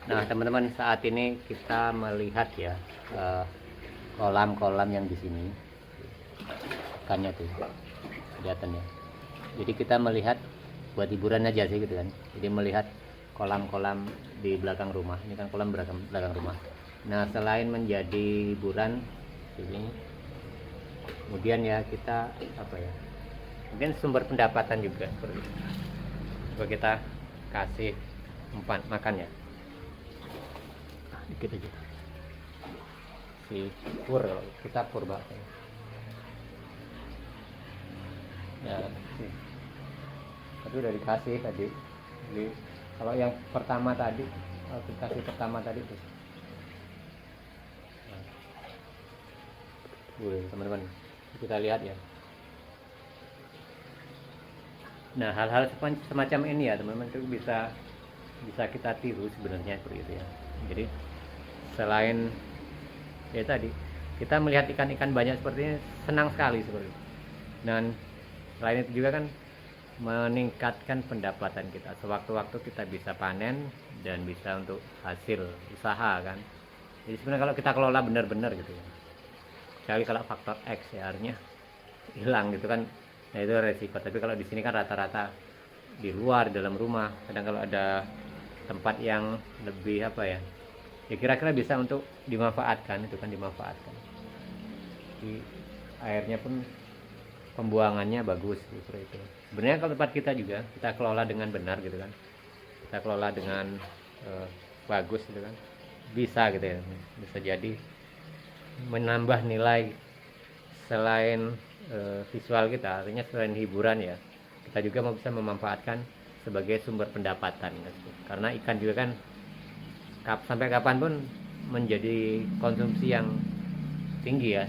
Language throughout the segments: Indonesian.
Nah teman-teman, saat ini kita melihat ya kolam-kolam yang di sini ikannya tuh kelihatan ya. Jadi kita melihat buat hiburan aja sih gitu kan. Jadi melihat kolam-kolam di belakang rumah. Ini kan kolam belakang rumah. Nah selain menjadi hiburan ini, kemudian ya kita apa ya, mungkin sumber pendapatan juga seperti itu. Coba kita kasih umpan makan ya, dikit aja si pur, kita pur bahasa ya sih. Tapi udah dikasih tadi. Jadi kalau yang pertama tadi, aplikasi pertama tadi tuh, teman-teman kita lihat ya. Nah hal-hal semacam ini ya teman-teman itu bisa kita tiru sebenarnya seperti itu ya. Jadi selain ya tadi kita melihat ikan-ikan banyak seperti ini, senang sekali seperti itu. Dan selain itu juga kan meningkatkan pendapatan kita. Sewaktu-waktu kita bisa panen dan bisa untuk hasil usaha kan. Jadi sebenarnya kalau kita kelola benar-benar gitu ya. Kecuali kalau faktor X ya, artinya hilang gitu kan. Nah itu resiko. Tapi kalau di sini kan rata-rata di luar, di dalam rumah. Kadang kalau ada tempat yang lebih apa ya, ya kira-kira bisa untuk dimanfaatkan, itu kan dimanfaatkan. Di airnya pun pembuangannya bagus seperti itu. Sebenarnya kalau tempat kita juga kita kelola dengan benar gitu kan, kita kelola dengan bagus gitu kan, bisa gitu ya, bisa jadi menambah nilai selain visual kita, artinya selain hiburan ya, kita juga bisa memanfaatkan sebagai sumber pendapatan gitu. Karena ikan juga kan sampai kapanpun menjadi konsumsi yang tinggi ya.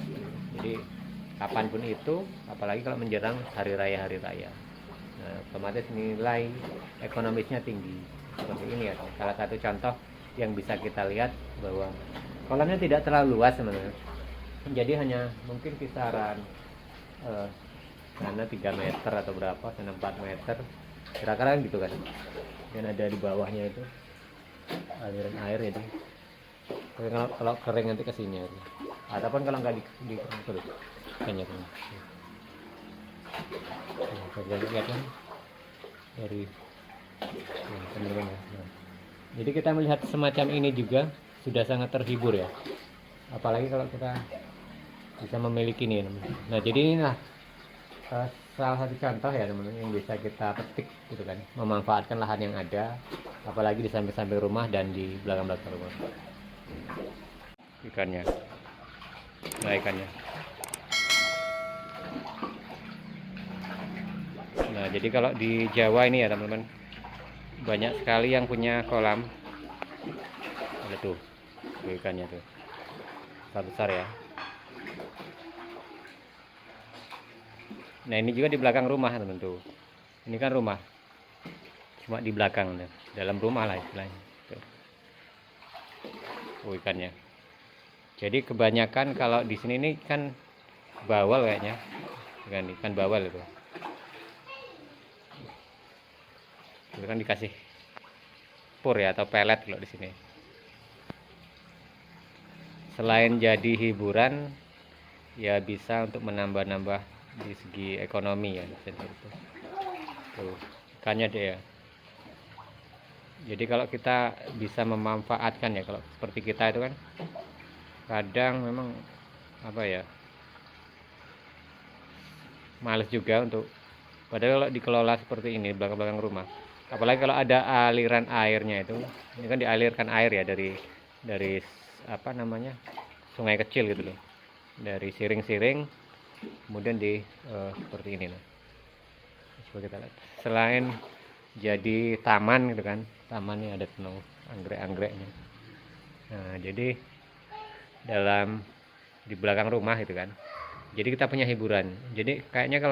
Jadi kapanpun itu, apalagi kalau menjelang hari raya nah, otomatis nilai ekonomisnya tinggi seperti ini ya. Salah satu contoh yang bisa kita lihat bahwa kolamnya tidak terlalu luas sebenarnya, jadi hanya mungkin kisaran sana 3 meter atau berapa, sana 4 meter kira-kira gitu kan, dan ada di bawahnya itu aliran air itu. Kalau kering nanti kesini aja, ataupun kalau nggak di terus banyak kan. Kita lihat kan dari teman-teman ya. Jadi kita melihat semacam ini juga sudah sangat terhibur ya, apalagi kalau kita bisa memiliki ini. Nah jadi inilah salah satu contoh ya teman-teman yang bisa kita petik gitu kan, memanfaatkan lahan yang ada, apalagi di samping-samping rumah dan di belakang-belakang rumah. Ikannya, nah ikannya. Nah jadi kalau di Jawa ini ya teman-teman, banyak sekali yang punya kolam. Ada tuh ikannya tuh, besar ya. Nah ini juga di belakang rumah teman tuh. Ini kan rumah, cuma di belakang, dalam rumah lah istilahnya. Tuh ikannya. Jadi kebanyakan kalau di sini ini kan bawal kayaknya, ikan bawal itu. Itu kan dikasih pur ya atau pelet kalau di sini. Selain jadi hiburan, ya bisa untuk menambah-nambah di segi ekonomi ya. Tuh ikannya deh ya. Jadi kalau kita bisa memanfaatkan ya, kalau seperti kita itu kan kadang memang apa ya, males juga untuk, padahal kalau dikelola seperti ini belakang-belakang rumah, apalagi kalau ada aliran airnya itu, ini kan dialirkan air ya dari apa namanya, sungai kecil gitu loh, dari siring-siring kemudian di seperti ini. Nah coba kita lihat, selain jadi taman gitu kan, tamannya ada penuh anggrek-anggreknya. Nah jadi di belakang rumah itu kan, jadi kita punya hiburan. Jadi kayaknya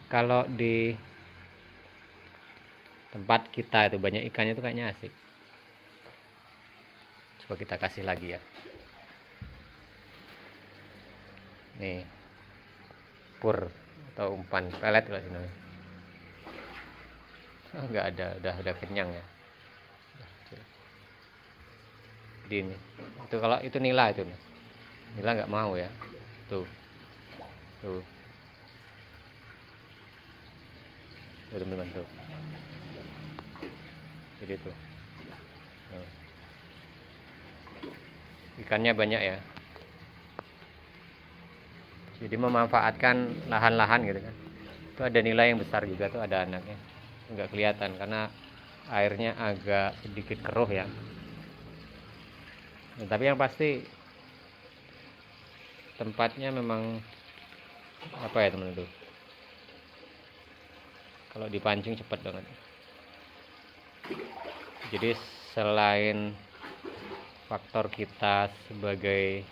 kalau di tempat kita itu banyak ikannya itu kayaknya asik. Coba kita kasih lagi ya. Nih, pur atau umpan pelet kalau sini. Oh, nggak ada, udah kenyang ya. Jadi ini, itu kalau itu nila itu nih. Nila nggak mau ya. Tuh, tuh, tuh teman-teman tuh. Jadi tuh, nah, ikannya banyak ya. Jadi memanfaatkan lahan-lahan gitu kan. Itu ada nilai yang besar juga tuh, ada anaknya. Nggak kelihatan karena airnya agak sedikit keruh ya. Nah, tapi yang pasti tempatnya memang apa ya teman-teman tuh. Kalau dipancing cepat banget. Jadi selain faktor kita sebagai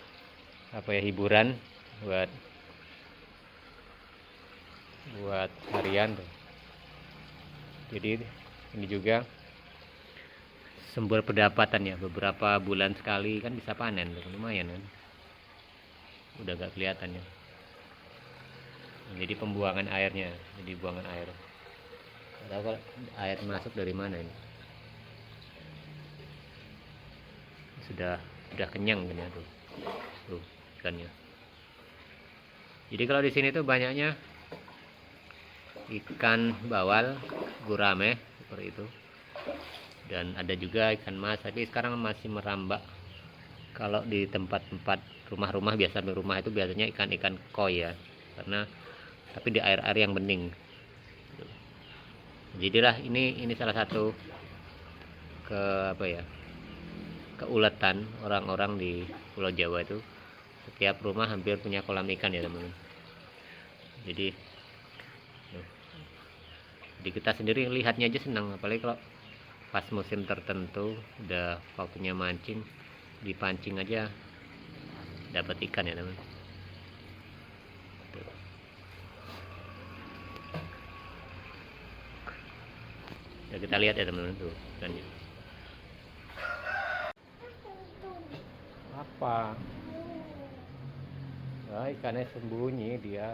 apa ya, hiburan buat harian tuh. Jadi ini juga sumber pendapatan ya, beberapa bulan sekali kan bisa panen tuh, lumayan kan. Udah gak kelihatan ya. Jadi pembuangan airnya, jadi buangan air. Tahu kalau air masuk dari mana ini. Sudah kenyang kan ya tuh. Tuh ikannya. Jadi kalau di sini tuh banyaknya ikan bawal, gurame seperti itu. Dan ada juga ikan mas, tapi sekarang masih merambak. Kalau di tempat-tempat rumah-rumah biasa, rumah itu biasanya ikan-ikan koi ya. Karena tapi di air-air yang bening. Jadilah ini salah satu keuletan orang-orang di Pulau Jawa itu, setiap rumah hampir punya kolam ikan ya teman-teman. Jadi kita sendiri lihatnya aja senang, apalagi kalau pas musim tertentu udah waktunya mancing, dipancing aja dapat ikan ya teman. Ya, kita lihat ya teman-teman tuh ikannya. Apa? Nah, ikannya sembunyi dia.